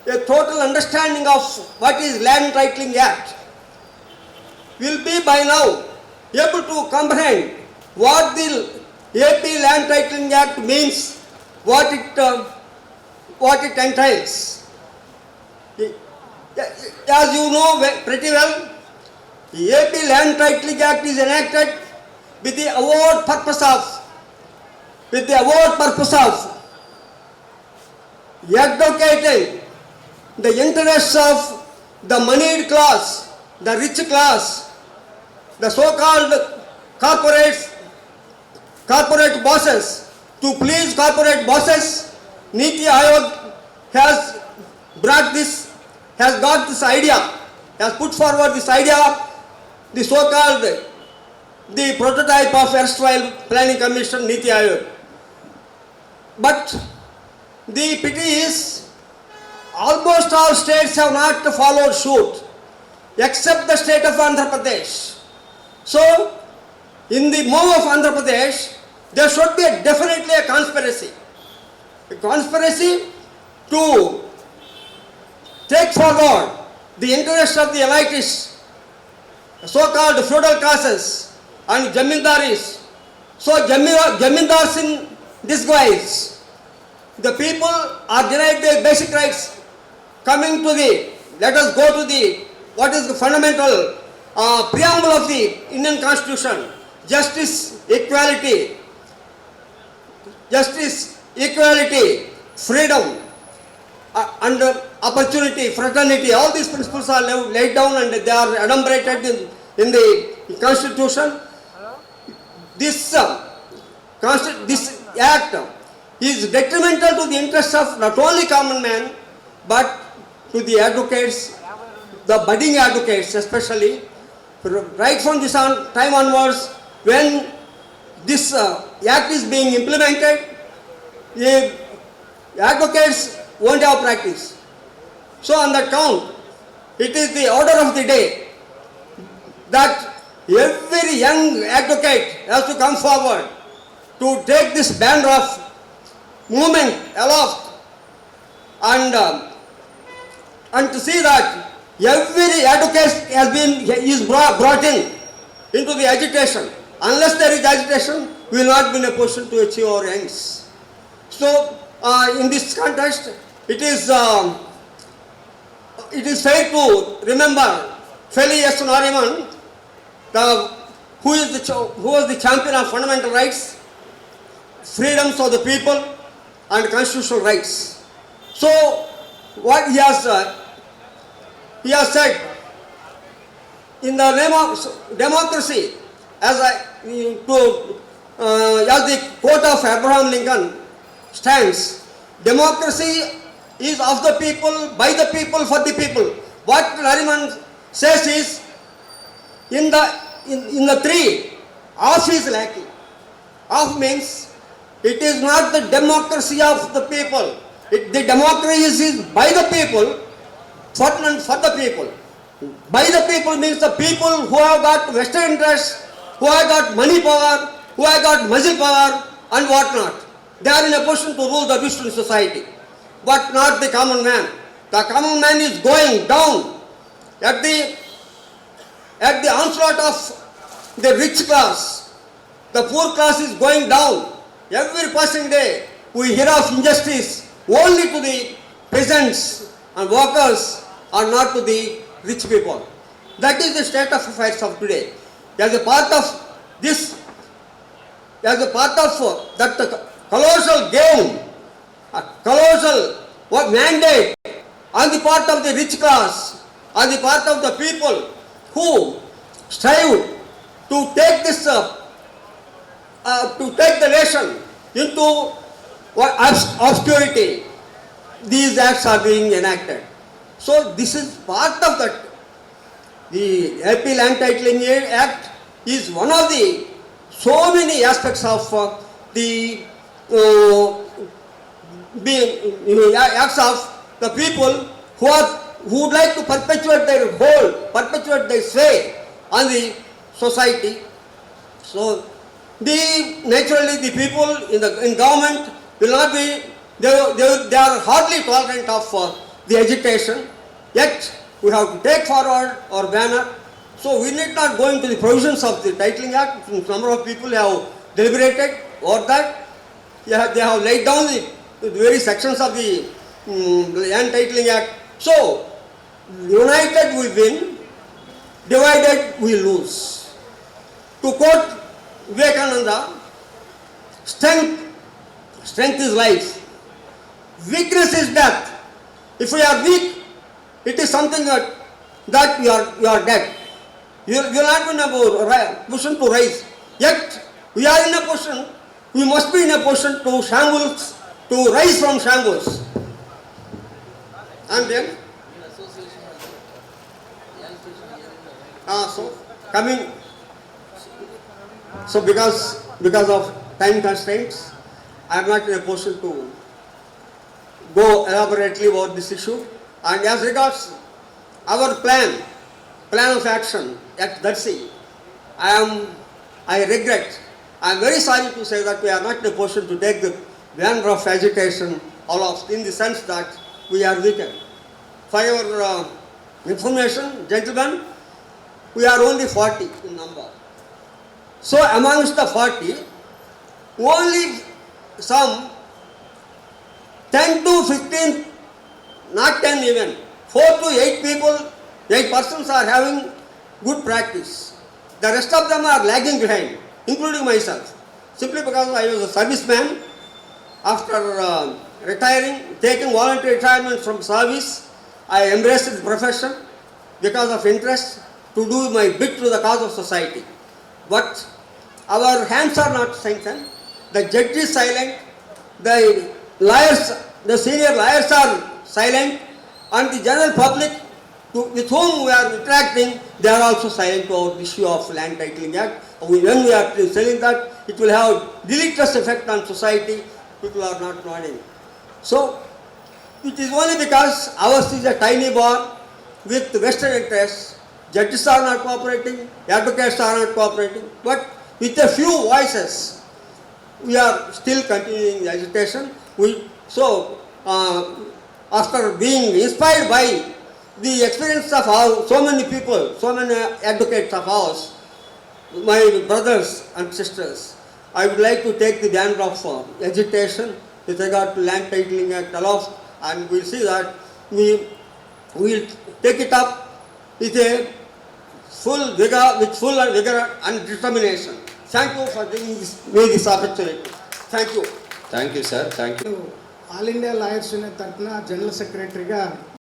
a total understanding of what is Land Titling Act, will be by now able to comprehend what the AP Land Titling Act means, what it entails. As you know pretty well, the AP Land Titling Act is enacted with the avowed purpose of advocating the interests of the moneyed class, the rich class, the so-called corporate bosses. To please corporate bosses, Niti Aayog has got this idea, has put forward this idea, the so-called the prototype of erstwhile Planning Commission, Niti Aayog. But the pity is, almost all states have not followed suit, except the state of Andhra Pradesh. So, in the move of Andhra Pradesh, there should be definitely a conspiracy to take forward the interests of the elitists, so-called feudal classes and jamindaris. So jamindars in disguise. The people are denied their basic rights. Coming to let us go to what is the fundamental preamble of the Indian Constitution: justice, equality, freedom, and opportunity, fraternity. All these principles are laid down and they are enumerated in the Constitution. This act is detrimental to the interests of not only common man but to the advocates, the budding advocates especially, right from this time onwards when this act is being implemented. The advocates won't have practice. So on that count, it is the order of the day that every young advocate has to come forward to take this banner of movement aloft and to see that every advocate is brought into the agitation. Unless there is agitation, we will not be in a position to achieve our ends. So, in this context, it is fair to remember Feli S. Nariman, who was the champion of fundamental rights, freedoms of the people, and constitutional rights. So, what he has said, in the name of democracy, as the quote of Abraham Lincoln stands, democracy is of the people, by the people, for the people. What Nariman says is, in the three, half is lacking. Half means it is not the democracy of the people. The democracy is by the people, for the people. By the people means the people who have got vested interests, who have got money power, who have got muscle power and what not. They are in a position to rule the Western society, but not the common man. The common man is going down at the onslaught of the rich class. The poor class is going down. Every passing day we hear of injustice only to the peasants and workers and not to the rich people. That is the state of affairs of today. As a part of this, that colossal game, a colossal mandate on the part of the rich class, on the part of the people who strive to take this, to take the nation into obscurity. These acts are being enacted. So this is part of that. The AP Land Titling Act is one of the so many aspects of the acts of the people who would like to perpetuate their hold, perpetuate their sway on the society. So naturally the people in government will not be, they are hardly tolerant of the agitation, yet we have to take forward our banner. So we need not go into the provisions of the Titling Act. A number of people have deliberated over that. They have laid down the various sections of the Land Titling Act. So, united we win, divided we lose. To quote Vivekananda, strength is life, weakness is death. If we are weak, it is something that you are dead. You will not be in a position to rise. Yet, we are in a position, we must be in a position to shambles, to rise from shambles. And then, so because of time constraints, I am not in a position to go elaborately about this issue. And as regards our plan of action at Darsi, I regret, I am very sorry to say that we are not in a position to take the banner of agitation aloft, in the sense that we are weakened. For your information, gentlemen, we are only 40 in number. So amongst the 40, only some 10 to 15, not 10 even, 4 to 8 people, 8 persons are having good practice. The rest of them are lagging behind, including myself. Simply because I was a serviceman. After retiring, taking voluntary retirement from service, I embraced the profession because of interest to do my bit to the cause of society. But our hands are not strengthened. The judge is silent. The lawyers, the senior lawyers are silent, and the general public with whom we are interacting, they are also silent about the issue of Land Titling Act. When we are telling that, it will have deleterious effect on society. People are not nodding. So, it is only because ours is a tiny bar with vested interests. Judges are not cooperating, advocates are not cooperating, but with a few voices, we are still continuing the agitation. After being inspired by the experience of so many people, so many advocates of ours, my brothers and sisters, I would like to take the banner of agitation with regard to Land Titling Act aloft, and we'll see that we will take it up with a full vigor and determination. Thank you for giving me this opportunity. Thank you. Thank you, sir. Thank you. All India lawyers union తరఫున general సెక్రటరీగా